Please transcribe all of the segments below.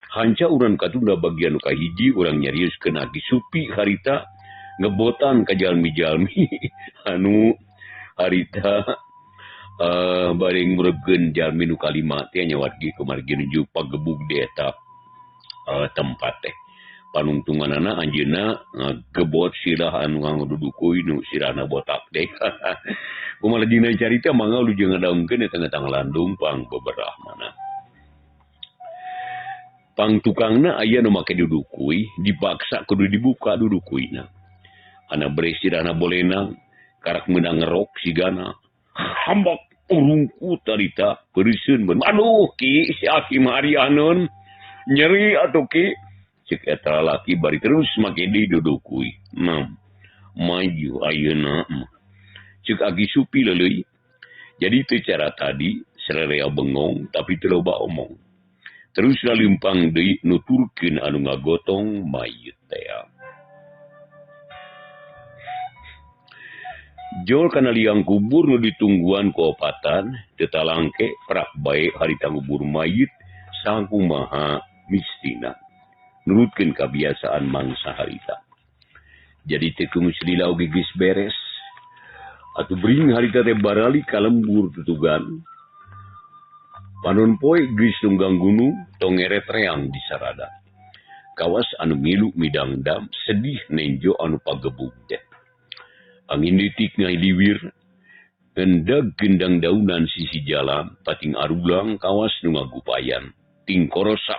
Hanca urang katunda bagian kahiji urang nyarius kena Supi harita ngebotan ka jalmi-jalmi anu harita bareng muregen jalmi nu kalima teh nyawatgi kumargi nuju pagebug di eta tempat teh. Panungtunganana anjeunna ngagebot sirah anu ngadudukuy nu sirahna botak teh. Kumaha dina carita mangga lu jeung ngadaungkeun eta tengah landung pang beberah mana. Pang tukangna aya nu make dudukuy dipaksa kudu dibuka dudukuyna. Ana bere sirahna bolenang karak meunang ngerok sigana hambak urungku tarita peureusieun beun. Aduh ki si Aki Marianon nyeri atuh ki cek eta lalaki bari terus make deui dudukuy. Maju ayeuna cek Agi Supi leuleui. Jadi teu cara tadi sararea bengong tapi teu loba omong. Terus lalimpang deui nuturkeun anu ngagotong mayit teh. Jol kana liang kubur nu ditungguan ku opatan teu talangke prak bae harita ngubur mayit sakumaha mistina. Nurutkeun kabiasaan mangsa harita. Jadi teu kumus lila oge geus beres. Atuh bring harita teh barali ka lembur tutugan. Panon poe geus tunggang gunung tong ngeret reang di sarada. Kawas anu milu midangdam sedih nenjo anu pagebug teh. Angin litik ngai liwir, hendak gendang daunan sisi jalan, pating arulang kawas nu ngagupayan, ting korosak,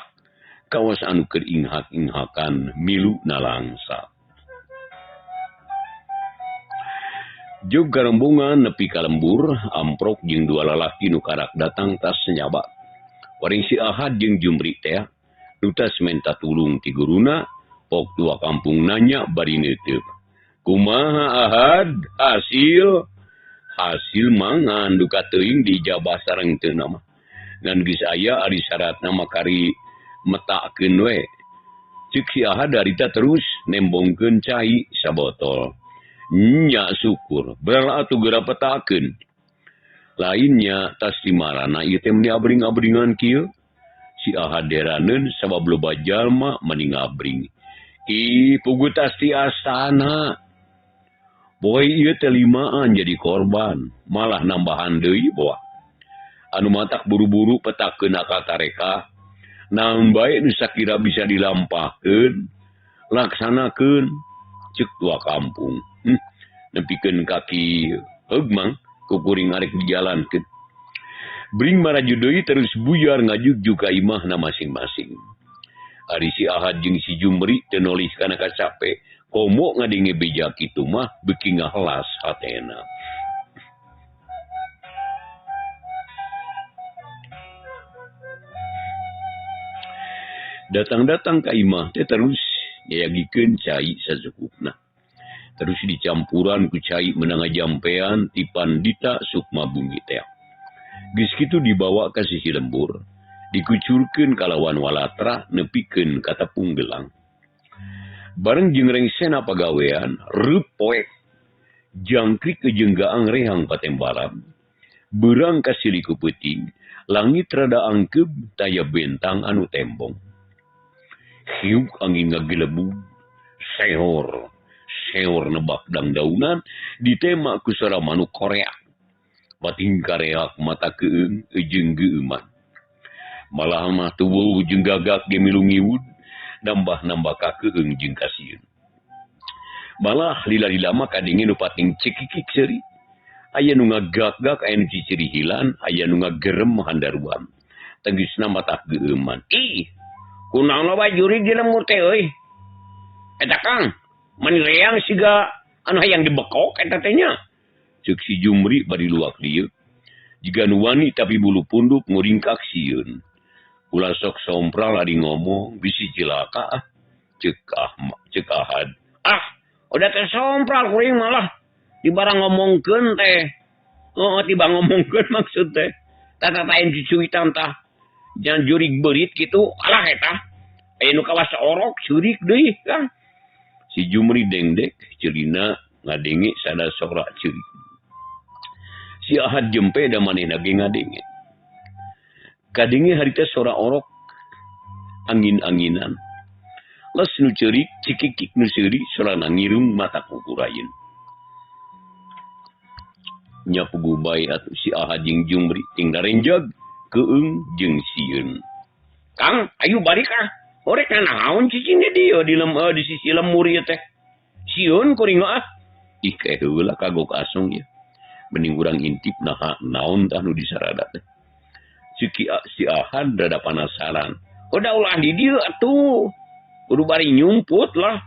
kawas anu keur inghak-inghakan milu nalangsa. Jog garembungan nepi ka lembur, amprok jeung dua lalaki nu karak datang tas senyaba. Waring si Ahad jeung Jumri teh, nu tas menta tulung ti guruna, pok tua kampung nanya bari neuteub. Kumaha Ahad hasil mangan duka teuing dijabah sareng teu nama ngan geus aya ari syaratna makari metakeun we. Ceuk si Ahad harita terus nembongkeun cai sabotol. Nya syukur beral atuh geura petakeun. Lainnya tas timarana ieu teh meni abring-abringan kieu. Si Ahad deraneun sabab loba jalma meni ngabring. Ih puguh tas ti astana. Boy ieu teh limaan jadi korban, malah nambahan deui boa. Anu matak buru-buru petakeun akal tareka, naon bae nu sakira bisa dilampahkeun, laksanakeun ceuk tua kampung. Nepikeun kaki heugmang kukuring arek dijalankeun. Bring maraju deui terus buyar ngajug ka imahna masing-masing. Ari si Ahad jeung si Jumri teu nulis kana kacape, komo ngadenge beja kitu mah beuki ngahelas hatena. Datang-datang ka imah teh terus nyayagikeun cai sacukupna. Terus dicampuran ku cai meunang jampean ti Pandita Sukma Bumi teh. Geus kitu dibawa ka sisi lembur. Dikucurkeun kalawan walatra nepikeun ka tepung gelang. Bareng jeung rengsena pagawean reup poek jangkrik ke jeung rehang patembaram. Beurang ka siliku peuting, langit rada angkeub taya bentang anu tembong. Hiuk angin ngagelebug, seor nebak dangdaunan ditema ku suara manuk Korea. Pating kareak mata keung jeung geuman. Malah mah tubuh jeung gagak ge milu ngiwud, nambah ka keung jeung kasieun. Malah lila-lila mah kadenge nu pating cekikik seuri. Aya nu ngagak-gak, aya nu ciciri hilan, aya nu ngagerem handaruan. Tegasna mata geuman. Ih, kunaon loba jurig di lembur teh euy. Eta Kang, mani reang siga anu hayang dibekok eta teh nya. Ceuk si Jumri bari luak dieu. Jiga nu wani tapi bulu punduk nguringkak sieun. Ulah sok sompral adi ngomong bisi cilaka ceuk Ahad. Udah teh sompral kuring malah dibarang ngomongkeun teh. Tiba ngomongkeun maksud teh. Tatatain cucuitan tah. Jangan jurig beurit kitu. Alah eta. Aya nu kawas orok jurig deui Kang. Si Jumri dengdek ceurina ngadenge sada sora ceurik. Si Ahad jempe da manehna ge ngadenge. Kadenge harita sora orok angin-anginan. Les nu ceurik cikikik nu seuri sorana ngirung mata kukurayeun. Nya puguh bae atuh si Ahad jeung Jumri ting darenjag keung jeung sieun. Kang, ayo balik ah. Orek naon cicing di dieu di sisi lemur ieu teh. Sieun kuring ah. Ih heula kagok asong ya. Mending urang intip naon tah nu disarada teh. Si Ahad rada penasaran. Udah ulah di dieu atuh. Kudu bari nyumput lah.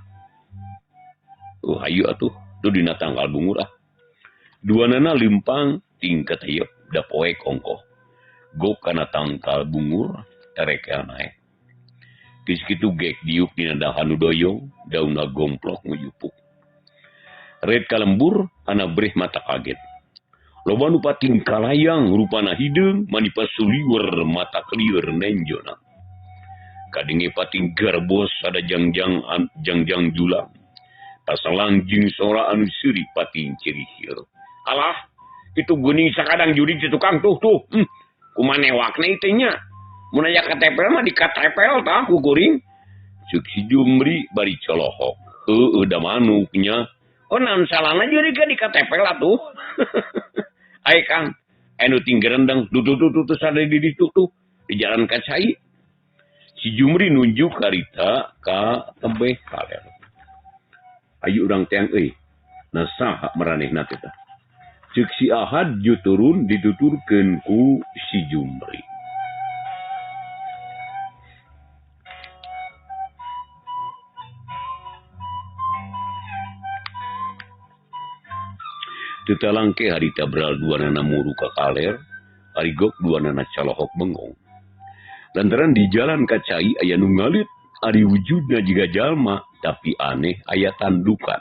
Hayu atuh, tu dina tanggal bungur ah. Duanana limpang tingkat hayep da poek ongkoh. Gok kana tangkal bungur erek naik. Geus kitu gek diuk dina dahan nu doyong, daunna gomplok nguyupuk. Red kalembur ana breh mata kaget. Loba nu pating kalayang rupana hideung manipa suliwer mata kelieur nenjona. Kadenge pating garbos ada jangjang julang. Pasalang jeung sora anu seuri pating cirihir. Alah, itu geuning sakadang judi ci tukang tuh. Kumanewakna ieu teh nya. Mun aya KTP mah di KTP tah ku kuring. Ceuk si Jumri bari colohok. Heueuh da manuknya. Oh naon salahna jadi di KTP lah tuh. Ai Kang, anu ting gerendeng tuh sadaya di ditu tuh di jalan Kacai. Si Jumri nunjuk karita ka tembeh kaler. Ayo urang teang euy. Na saha maranehna teh tah. Ceuk si Ahad ju turun dituturkeun ku si Jumri. Tetalangke harita beral duanana muru ka kaler, arigok duanana calohok bengong. Lantaran di jalan Kacai aya nu ngalit, ari wujudna jiga jalma, tapi aneh aya tandukan.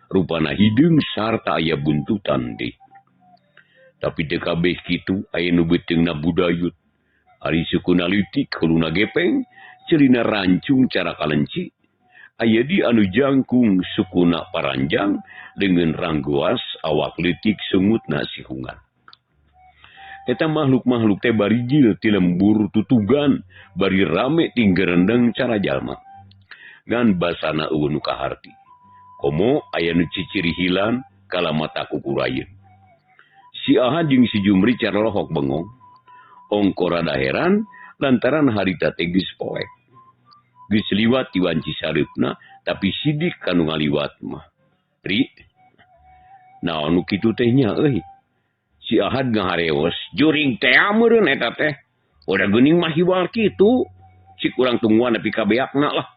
Rupana hideung sarta aya buntutan deh. Tapi teu kabeh kitu aya nu beuteungna budayut. Ari sukuna leutik huluna gepeng, ceurina rancung cara kalenci. Aya di anu jangkung sukuna paranjang dengan ranggoas awak leutik sungutna sihungan. Eta makhluk-makhluk teh bari jil ti lembur tutugan bari rame ting gerendeng cara jalma. Ngan basana eueuh nu kaharti. Komo aya nu cicirihilan kala mata kukurayeun. Si Ahad jeung si Jumri carolohok bengong. Ongkora daheran lantaran harita teh geus poek. Geus liwat ti wanci sareupna, tapi sidik kanu ngaliwat mah. Ri, naon nu kitu teh nya euy. Si Ahad ngahareos, juring teh ameureun eta teh. Udah geuning mah hiwal kitu. Cik urang tungguan nepi ka beakna lah.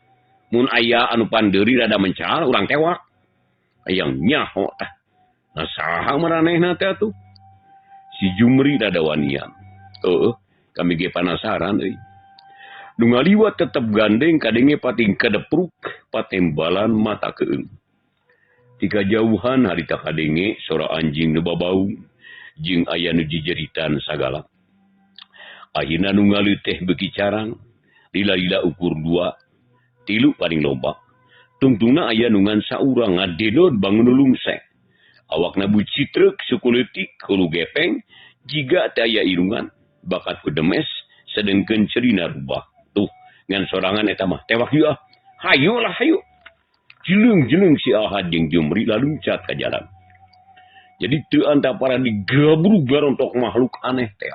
Mun aya anu pandeuri rada mencal urang tewak. Hayang nyaho tah. Nah saha maranehna teh atuh? Si Jumri rada wanian. Kami ge panasaran euy. Nu ngaliwat tetep gandeng kadenge pating kadepruk patembalan mata keung. Di kajauhan harita kadenge sora anjing nu babau jeung aya nu jejeritan sagala. Akhirna nu ngaleut teh beuki carang, lila-lila ukur 2, 3 paling loba. Tungtungna aya nu ngan saurang ngadenod bangun lungsek. Awakna bucitrek suku leutik hulu gepeng jiga teh aya irungan bakat kudemes sedengkeun cerina rubah. Tuh, ngan sorangan eta mah tewak ieu ah. Hayu lah hayu. Jeleng-jeleng si Ahad jeung Jumri lalu cat ka jalan. Jadi teu antapara digabru garontok makhluk aneh teh.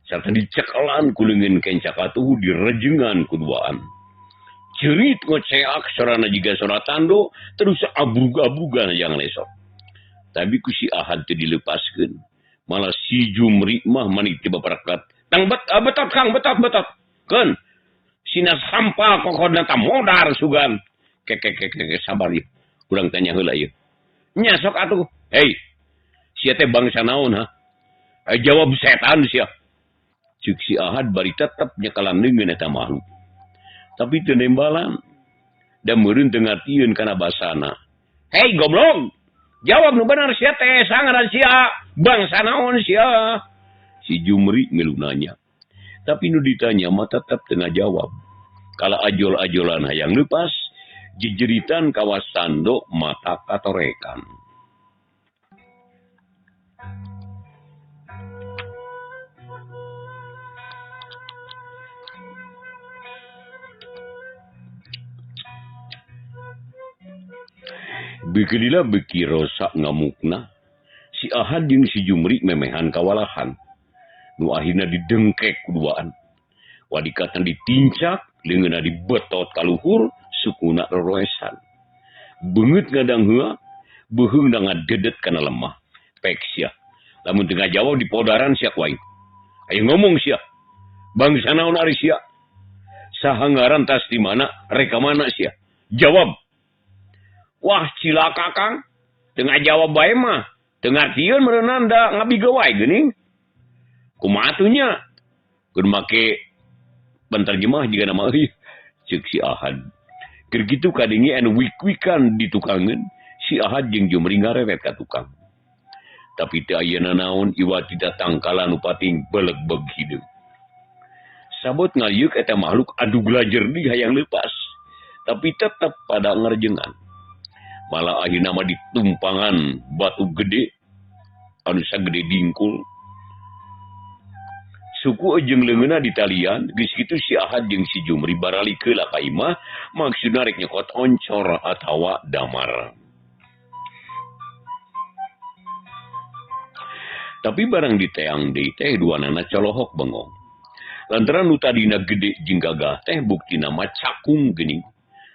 Sarta dicekelan ku leungeun kencak atuh direjengan ku duaan. Cerit ngoceak sorana jiga sora tando terus abrug-abrugan yang lesok. Tapi ku si Ahad teu dilepaskeun. Malah si Jumri mah manit tiba parakat. Tang betot Kang betot. Kan sina sampah kokodna ta modar sugan. Kek sabar ieu. Urang tanya heula ieu. Nya sok atuh. Hei. Sia teh bangsa naon ha? Jawab setan sia. Ceuk si Ahad bari tetep nyekalan leungeun eta makhluk. Tapi teu nembalan. Da meureun teu ngartieun kana basana. Hei goblok. Jawab nu bener sia teh sangaran sia. Bangsa naon sia? Si Jumri milu nanya. Tapi nu ditanya mah tetap tengah jawab. Kala ajol-ajolan hayang leupas, jejeritan kawas sando mata katorekan. Bekelila beki rosak ngamukna. Si Ahad jeung si Jumri memehan kawalahan. Nu akhirna didengkek kuduaan. Wadikatan ditincak, leungeunna dibetot kaluhur, sukuna roroesan. Beungeut ngadang heula, beuheung da ngadedet kana lemah. Pek sia. Lamun teu ngajawab di podaran sia wae. Aya ngomong sia. Bangsa naon ari sia? Saha ngaran tas di mana? Reka mana sia? Jawab. Wah, cilaka Kang. Teu ngajawab bae mah. Teu ngartieun meureunna da ngabiga wae geuning. Kumaha atuh nya? Kudu make penterjemah jiga nama euy. Ceuk si Ahad. Keur kitu kadenge anu wik-wikan ditukangeun, si Ahad jeung Jumri ngareret ka tukang. Tapi teu ayeuna naon iwati datang kala nu pating beleg-beg hideung. Sabot ngaliuk eta makhluk adu glajer di hayang leupas. Tapi tetep pada ngerjengan. Malah akhirna mah ditumpangan batu gede anu sagede dingkul. Suku jeung leungeunna ditalian, geus kitu si Ahad jeung si Jumri barali keula ka imah, maksudna rek nyokot oncor atawa damar. Tapi barang diteang deui teh duanana colohok bengong. Lantaran nu tadina gede jeung gagah teh buktina mah cakung geuning.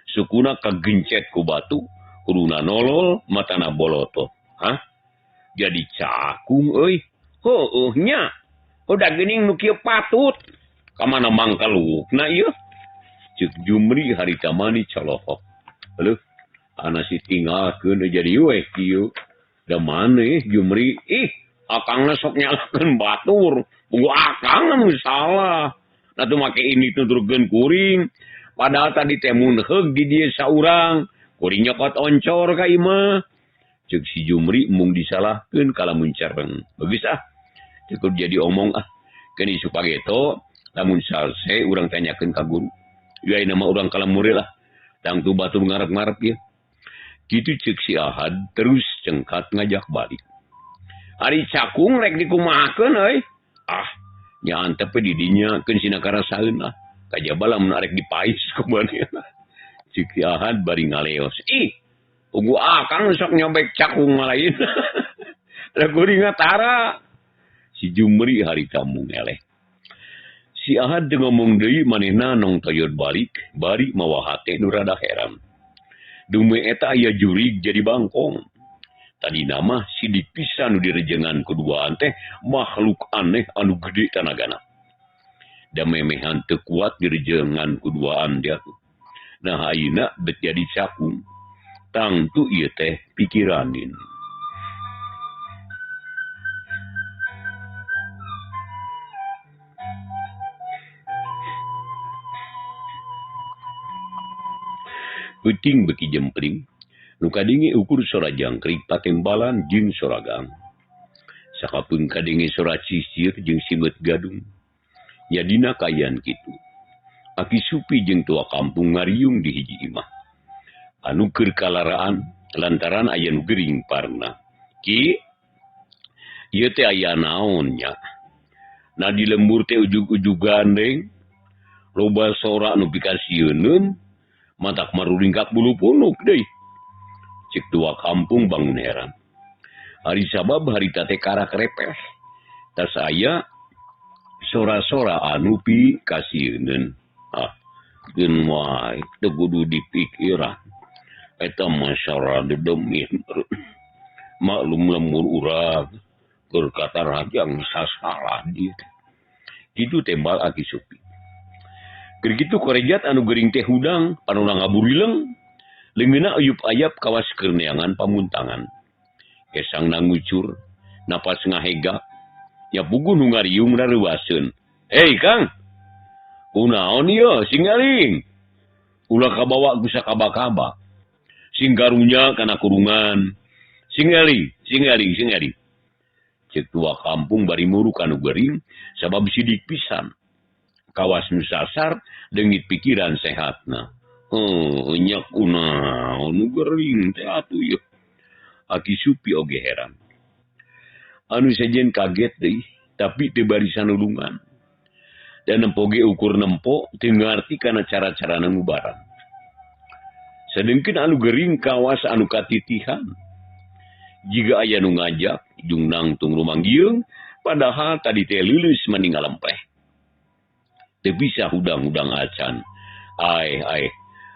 Sukuna kagencet ku batu, huruna nolol, matana boloto. Hah? Jadi cakung euy. Heueuh nya. Udah geuning nu kieu patut. Ka mana mangkalukna ieu? Ceuk Jumri harita mani colohok. Heuh, ana si tinggalkeun jadi weh kieu. Da maneh Jumri? Ih, akangna sok nyalakeun batur. Gua akang anu salah. Nah tuh make ini tuturkeun kuring. Padahal tadi teh mun heug di dieu saurang. Kuring nyokot oncor ka imah. Ceuk si Jumri mung disalahkeun kalamun cereng. Begeus ah. Cukup jadi omong ah. Keni supageto. Lamun salse urang tanyakeun ka guru. Ieu nama urang kalamure lah. Tangtu batu ngarep-ngarep ya. Kitu ceuk si Ahad terus cengkat ngajak balik. Ari cakung rek dikumahakeun euy. Ah, nya antep di dinya keun sina karasaeun ah. Kajaba lamun arek dipais kumaneuna. Cik si Ahad bari ngaleos. Ih, ugu akang sok nyobek cakung lain. Da kuring tara. Si Jumri harita mung eleh. Si Ahad ngomong deui manehna nong toyot balik, bari mawa hate nu rada heran. Dume eta aya jurig jadi bangkong. Tadi nama sidik pisan nu direjengan keduaan teh makhluk aneh anu gede tanagana. Da memehan teu kuat direjengan keduaan dia tuh. Nah ayeuna bet jadi cakung. Tangtu ieu teh pikiranin. Peuting beki jempling. Nu kadenge ukur sora jangkrik patembalan jeung soragang. Sakapeung kadenge sora cisir jeung simet gadung. Nyadina kayan kitu. Aki Supi jeung tua kampung ngariung di hiji imah. Anu keur kalaraan lantaran aya nu gering parna. Ki, ieu teh aya naon nya? Na di lembur teh ujug-ujug gandeng. Loba sora anu pikasieun, matak maruringkak bulu punuk deui. Cek tua kampung bangun heran. Hari sabab harita teh karak repeh. Tas aya sora-sora anu pikasieun. Ah, geun wae teu kudu dipikiran. Eta masyara dedemin. Maklum lembur urang berkata rajang sasalah dia. Kitu tembal Aki Supi. Keur kitu korejat anu geuring teh hudang panuna ngaburileng. Leungeunna uyup ayap kawas keur neangan pamuntangan. Kesangna ngucur, napas ngahega, nya puguh nu ngariung rareuwaseun. Hei Kang, kunaon ieu singaling? Ulah kabawa ku sakaba-kaba. Sing karunya kana kurungan. Singaling. Cek tua kampung bari muru kanu geuring, sabab sidik pisan. Kawas nu sasar deungit pikiran sehatna. Nyak kunaon nu geuring teh atuh yeuh. Aki Supi oge heran. Anu sajen kaget deui, tapi teu bari sanulungan. Dan nempo ge ukur nempo teu ngarti kana cara-carana ngubaran. Sedengkeun anu gering kawas anu katitihan. Jika aya nu ngajak, jung nangtung rumanggiung, padahal tadi teh lulus meninggal lempeh. Teu bisa hudang-hudang acan. Ai,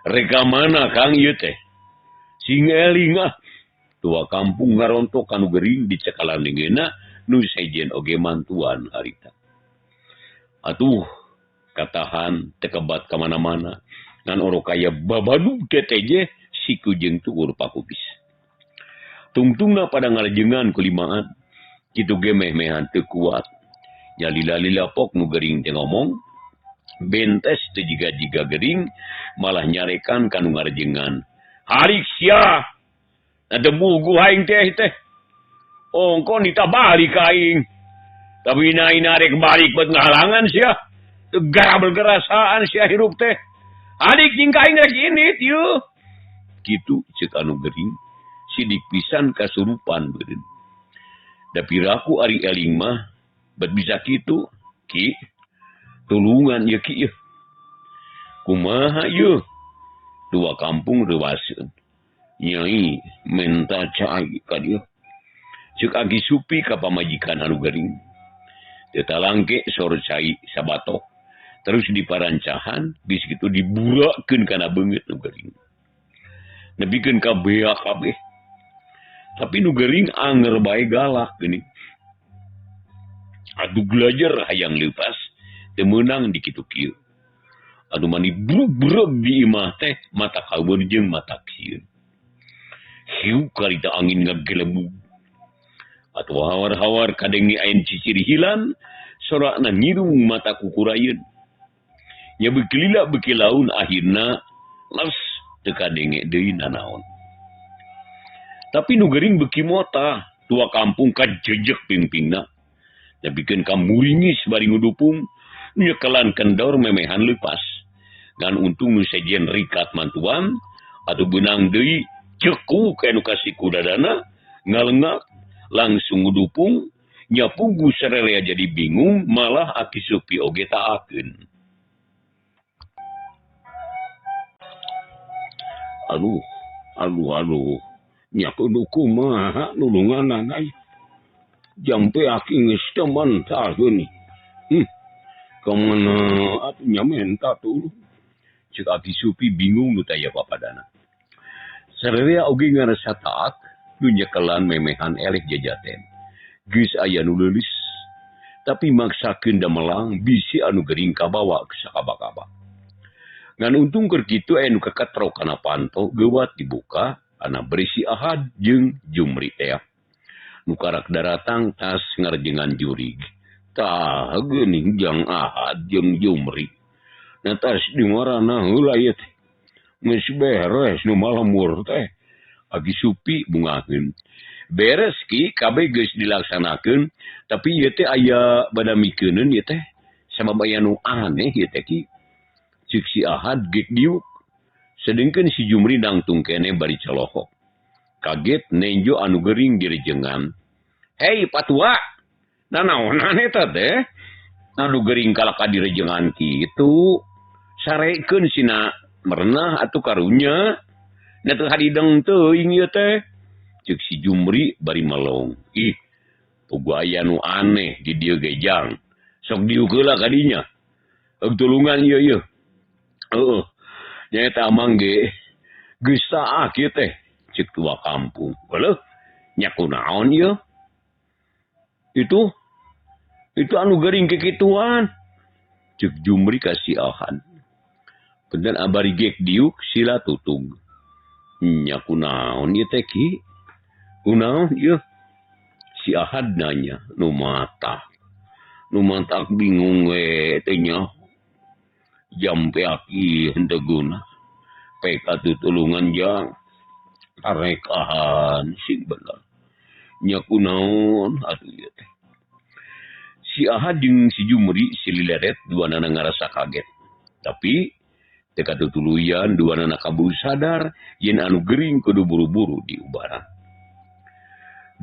reka mana Kang ieu teh? Sing eling ah. Tua kampung ngarontok anu gering di cekalan leungeunna nu sejen oge mantuan harita. Atuh, katahan tekebat ka mana-mana. Ngan oro kaya babadu teteje siku jeung tuur pakupis. Tungtungna pada ngarajengan kulimaan. Kitu ge meh-mehan teu kuat. Nyalila-lila pok nu gering teh ngomong. Bentes teu jiga-jiga gering malah nyarekan kanu ngarajengan. Harik sia. Ada bugu aing teh. Ongko nitabalik aing. Tapi narek balik buat ngahalangan sia. Tegara bergerasaan sia hirup teh. Adik jingkaing rek ini tiu. Kitu ceuk anu gering. Sidik pisan kasurupan beureun. Da piraku ari eling mah bet bisa kitu. Ki. Tulungan ye ki. Kumaha ye? Tua kampung reuaseun. Nyai menta cai ka dieu. Ceuk Agi Supi ka pamajikan anu gering. Teu talangke sor cai sabatok. Terus diparancahan, bis gitu diburakeun kana beungeut nu gering. Nebikeun ka bea kabeh. Tapi nu gering anger bae galak geuning. Adu belajar hayang leupas, teu meunang di kitu kieu. Adu mani brug-brug di imah teh mata kabeun jeung mata kieun. Hiu karita angin ngagelebug. Atuh hawar-hawar kadenge ain cicir hilan, sorakna ngirung mata kukurayeun. Nya bekelila bekilaun akhirna les teu kadenge deui nanaon. Tapi nu gering beki mota, tua kampung kajejek pingpingna. Dabikeun ka muringis bari ngudupung, nyekelan kendor memehan leupas. Ngan untung nu sejen rikat mantuan, atuh beunang deui cekuk anu kasih kudadana, ngalengak langsung ngudupung, nya pugu sarelea jadi bingung, malah Aki Supi oge taakeun. Aduh. Nya kudu kumaha nulunganan ai. Jampe Aki geus teu mantaheun. Kamana atuh nya menta tulung. Ceuk Aki Supi bingung nu taya papadana. Sararea oge ngarasa taak, nu nyekelan memehan eleh jajaten. Geus aya nu leulis, tapi maksakeun da melang bisi anu gering kabawa ka sakaba-kaba. Ngan untung keur kitu anu kakatro kana panto geuwat dibuka, ana berisi Ahad jeung Jumri teh. Nu karak daratang tas ngarjengan jurig. Tah geuning jang Ahad jeung Jumri. Na tas di marana heula ieu teh. Geus beres nu malemur teh. Agi Supi bungakeun. Beres ki kabeh geus dilaksanakeun, tapi ieu teh aya badamikeuneun ieu teh. Sabab aya nu aneh ieu teh ki. Cik si Ahad gek diuk. Sedengkeun si Jumri nangtung kene bari celohok. Kaget nenjo anu gering direjengan. Hei patua, nanaonan eta teh? Anu gering kalaka direjengan kitu. Sarekeun sina merenah atuh karunya. Na teu hadideng teuing ieu teh. Cik si Jumri bari melong. Ih, pugu aya nu aneh di dieu ge jang. Sok diuk heula ka dinya. Eug tulungan ieu. Nyaeta amang ge geus saak ieu teh cik tua kampung. Beuleuk nya kunaon ieu? Itu anu gering kikituan. Cik Jumri ka si Ahad. Bener abari gek diuk sila tutug. Nya kunaon ieu teh ki? Kunaon ieu? Si Ahad nanya, nu matak bingung we teh nya. Jampe Aki henteu guna. Peka tutulungan jang. Tarekahan sing bener. Nya kunaon atuh ieu teh. Si Ahad jeung si Jumri silileret duanana ngarasa kaget. Tapi teu katutuluyan duanana kaburu sadar yen anu gering kudu buru-buru diubaran.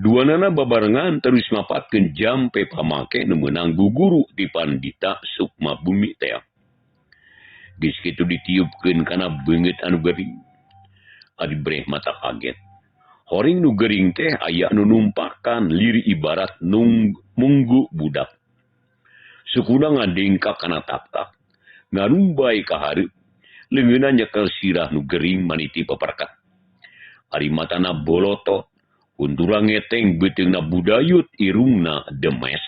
Duanana babarengan terus mapatkeun jampe pamake nu meunang guguru di Pandita Sukma Bumi teh. Geus kitu ditiupkeun kana beungeut anu gering. Adi breh mata kaget. Horing nu gering teh aya nu numpakan liri ibarat munggu budak. Sukuna ngadengkak kana tak-tak. Ngarumbai ka hareup. Leungeunna nyekel sirah nu gering maniti paparkat. Ari matana bolotot. Untura ngeteng beteungna budayut irungna demes.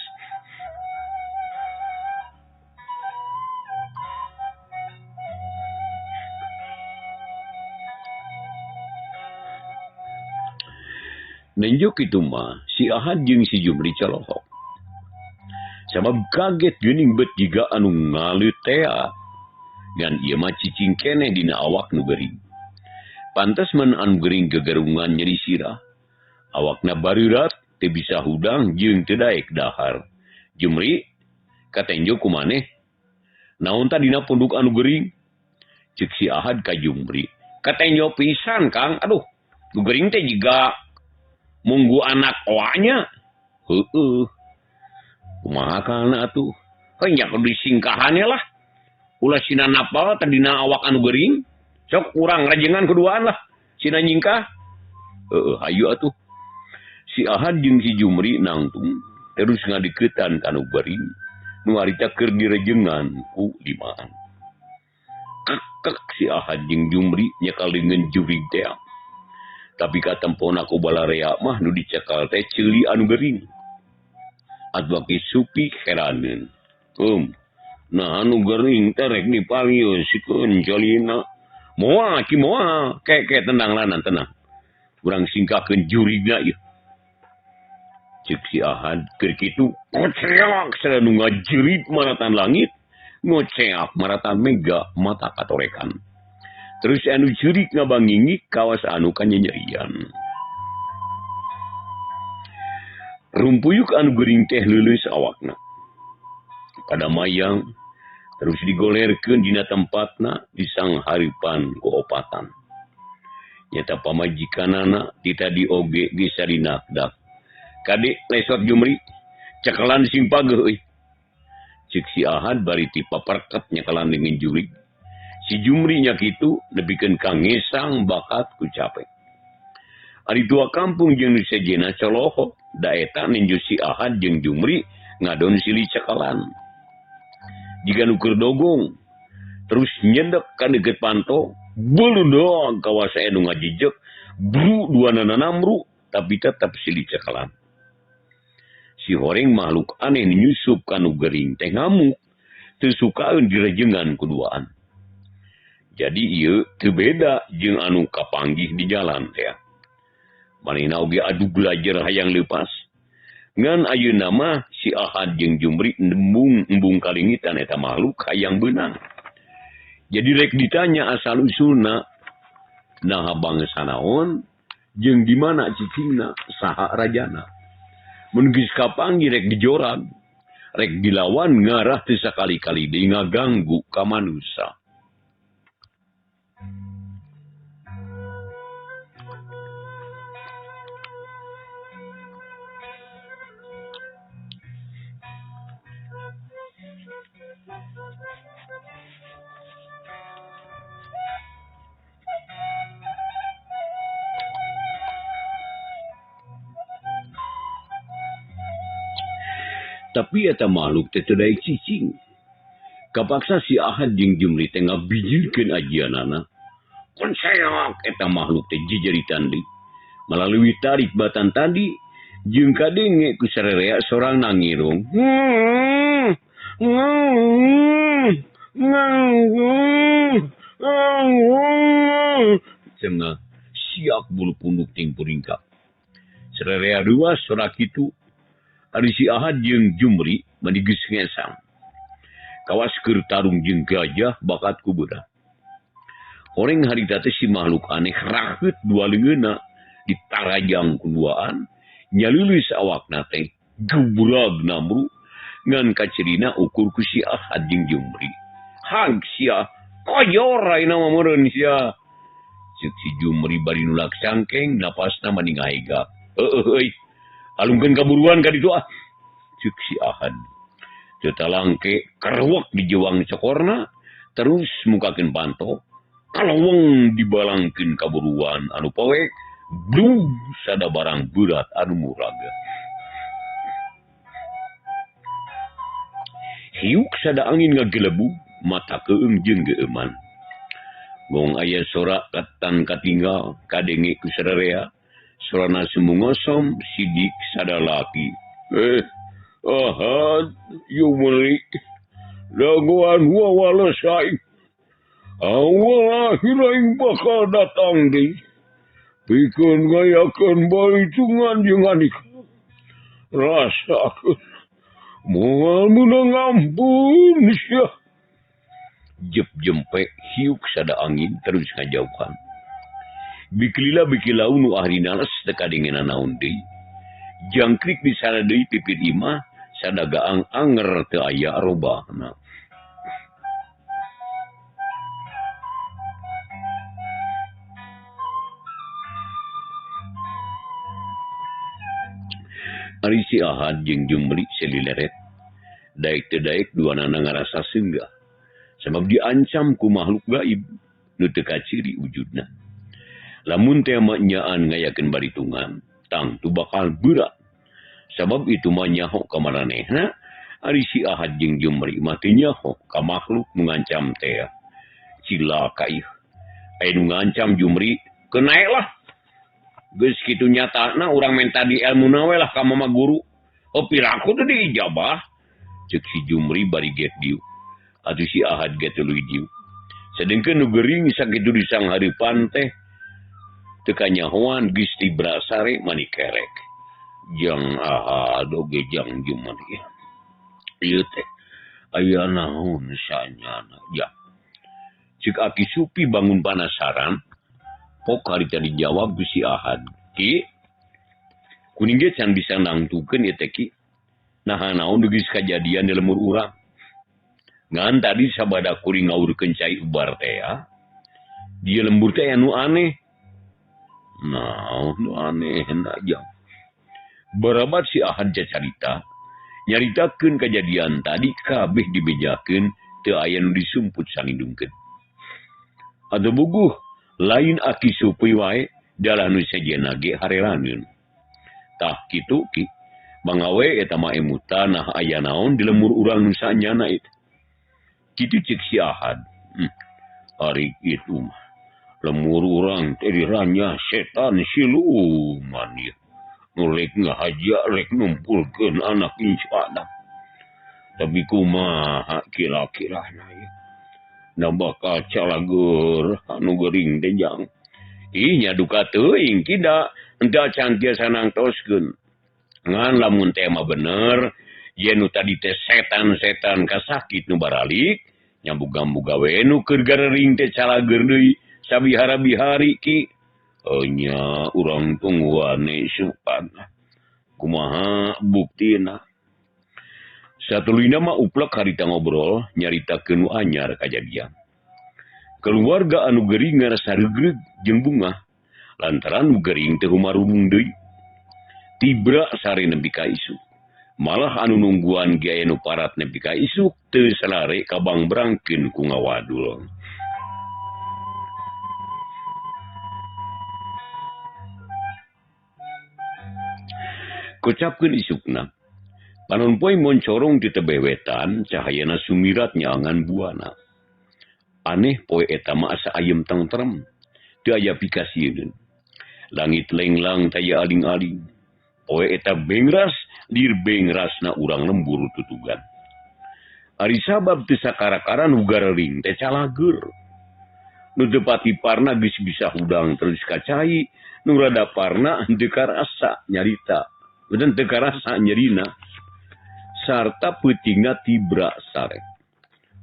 Nenjuk itu mah si Ahad jeung si Jumri colohok. Sabab kaget geuning bet jiga anu ngalut tea. Ngan ieu mah cicing keneh dina awak nu gering. Pantes mun anu gering gegerungan nyeri sirah. Awakna bareurat teu bisa hudang jeung teu daek dahar. Jumri, katenjo kumaneh? Naon tah dina punduk anu gering? Ceuk si Ahad ka Jumri. Katenjo pisan Kang. Aduh, nu gering teh jiga munggu anak oanya. Heueuh. Kumaha kana atuh? Heunya kudu disingkahannya lah. Ulah sina napal tadina awak anu gering. Sok urang rajengan keduaan lah. Sina nyingkah. Hayu atuh. Si Ahad jeung si Jumri nangtung. Terus ngadeuketan kanu gering. Nu harita keur direjengan ku limaan. Kakek si Ahad jeung Jumri nyekal dengan jurig teh. Tapi katempona ku balarea mah nu dicekal teh ceuli anu gering. Atuh ki supi heraneun. Nah anu gering teh rek dipaliosikeun colina. Moal ki moal, keke tenang lanan tenang. Urang singkakeun jurigna ieu. Ceuk si Ahad keur kitu, koceak sada nu ngajerit maratan langit, ngoceak maratan mega mata katorekan. Terus anu jurig ngabangingik kawas anu kanyerian. Rumpuyuk anu gering teh leuleus awakna. Pada mayang terus digolerkeun dina tempatna di sangharipan ku opatan. Nyata pamajikanana ti tadi oge geus sadinakdak. Kade lesot Jumri, cekelan simpageuh euy. Ceuk si Ahad bari ti paparket nyekelan dengan jurig. Si Jumri nya kitu nebikeun kangesang bakat ku capek. Ari tua kampung jeung nu sejena coloho, da eta ninju si Ahad jeung Jumri ngadon silih cekelan. Jika nu keur dogong, terus nyedek ka deukeut panto, beuleudeug kawas anu ngajejek, bru duanana namru, tapi tetep silih cekelan. Si Horeng makhluk aneh nyusup kanu gering teh ngamuk, teu sukaeun direjengan kuduaan. Jadi ieu teu beda jeung anu kapanggih di jalan teh. Manehna oge adu belajar hayang leupas. Ngan ayeuna mah si Ahad jeung Jumri embung kalingitan eta makhluk hayang beunang. Jadi rek ditanya asal usulna, naha bangsa naon jeung di mana cicingna saha rajana. Mun geus kapanggih rek dijorag, rek dilawan ngarah teu sakali-kali deui ngaganggu ka manusa. Tapi eta makhluk teh teu daek cicing. Kapaksa si Ahad jeung Jumri teh ngabijilkeun ajianana. Konseok eta makhluk teh jejeritan deui. Melalui tarik batan tadi jeung kadenge ku sarerea sorang nangirung. Cenah siak bulu punduk ting puringkak. Sarerea ruas sorak kitu. Ari si Ahad jeung Jumri mani geus ngesang. Kawas keur tarung jeung gajah bakat ku beurah. Horeng harita teh si makhluk aneh raheut dua leungeunna ditarajang kuduaan, nyaleuleus awakna teh gebrag namru ngan kacirina ukur ku si Ahad jeung Jumri. Hang sia, koyor ayeuna mah meureun sia. Ceuk si Jumri bari nulak sangkeng napasna mani ngaegak. Euy. Alungkeun kaburuan ka ditu ah. Ceuk si Ahad. Teu talangke kerwek di jewang cokorna, terus mukakeun panto, kalaweng dibalangkeun kaburuan anu poek blung sada barang berat anu muraga. Hiuk sada angin ngagelebu mata keung jeung geuman. Gong aya sora katan katinggal kadenge ku sadarea sorana semungosom sidik sada laki. Ahad Yumri daguan wawalasai awal akhiraing bakal datang deh pikeun ngayakeun baitungan jeung anik rasakeun moal menang ampun sia jep jempe hiuk sada angin terus ngajauhan bikila nu ahli nalas teka dengan naon deui jangkrik di sana deui pipit imah sada gaang anger teu aya robahna. Ari si Ahad jeung Jumri selileret daek teu daek duanana ngarasa seunggah sabab diancam ku makhluk gaib nu teu kaciri wujudna. Lamun teh nyaan ngayakeun baritungan tang tu bakal berat. Sabab itu mah nyaho ka maranehna ari si Ahad jeung Jumri mah teu nyaho ka makhluk nu ngancam teh. Cilaka ieu. Aya nu ngancam Jumri kenae lah. Geus kitu nyatana urang menta di ilmuna we lah ka mama guru. Piraku teh diijabah. Ceuk si Jumri bari get diu. Atuh si Ahad get tuluy diu. Sedengkeun nu geuring sakitu disanghareupan teh teu kanyahoan geus tibra sare mani kerek. Jang Ahad oge jang Jumri. Ieu teh aya naon sanyana ya. Ceuk Aki Supi bangun panasaran pok harita dijawab ku si Ahad. Ki, kuning ge can bisa nangtukeun ieu teh Ki. Nah naon geus kajadian di lemur urang. Ngan tadi sabada kuring ngaurkeun cai ubar teh ya. Dia lembur teh anu aneh. Nah, nu aneh na jang. Barabat si Ahad carita, nyaritakeun kajadian tadi kabeh dibejakeun teu aya nu disumput sanindungkeun. Atuh buguh lain Aki Supi wae dalah nu sejenna ge hareraneun. Tah kitu Ki, bangawe eta mah emutan nah aya naon di lemur urang nu sanyana itu. Kitu ceuk si Ahad. Ari itu mah lemur urang teh diranya setan siluman ieu. Nu rek ngahaja rek numpulkeun anak insana. Tapi kumaha kira-kirana ieu? Na bakal calageur anu geuring teh jang. Ih nya duka teuing kida enta can tiasa nangtoskeun. Ngan lamun teh mah bener, yen nu tadi teh setan-setan kasakit nu baralik, nya boga-boga we nu keur garering teh calageur deui sabihara-bihari Ki. Nya urang tungguane supan. Kumaha buktina? Satuluyna mah uplek harita ngobrol nyaritakeun nu anyar kajadian. Keluarga anu geuring ngarasa regreg jeung bungah lantaran nu geuring teh humarudung deui. Tibra sare nepi ka isuk. Malah anu nungguan ge aya nu parat nepi ka isuk teu salare kabangbrangkeun ku ngawadul. Kocapkeun isukna. Panon poe moncorong di tebeh wetan, cahayana sumirat nyaangan buana. Aneh poe eta mah asa ayem tentrem, teu aya pikasieun. Langit lenglang taya aling-aling. Poe eta bengras, lir bengrasna urang lembur tutugan. Ari sabab teu sakara-kara nu garering teh calageur. Nu teu pati parna geus bisa hudang terus kacai, nu rada parna teu karasa nyarita. Dan teu karasa nyerina. Sarta peutingna tibra sare.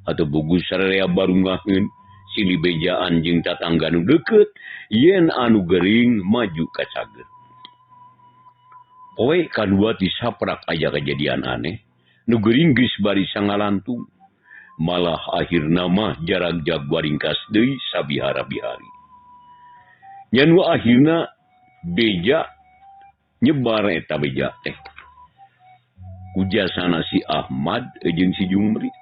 Atau bugus sararea barungaheun silih bejaan jeung tatangga nu deukeut yen anu geuring maju ka cager. Poe kadua ti saprak aya kejadian aneh nu geuring geus bari sangalantung. Malah akhirna mah jarak jagwa ringkas deui sabihara-bihari. Nya nu akhirna beja nyebar eta beja teh. Ujasana si Ahmad jeung si Jumri.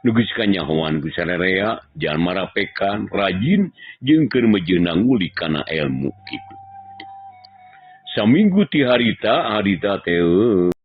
nugus kanyahoan ku sararea jangan marapekan rajin jeung keur mejeunang ngulik kana ilmu kitu. Saminggu ti harita teh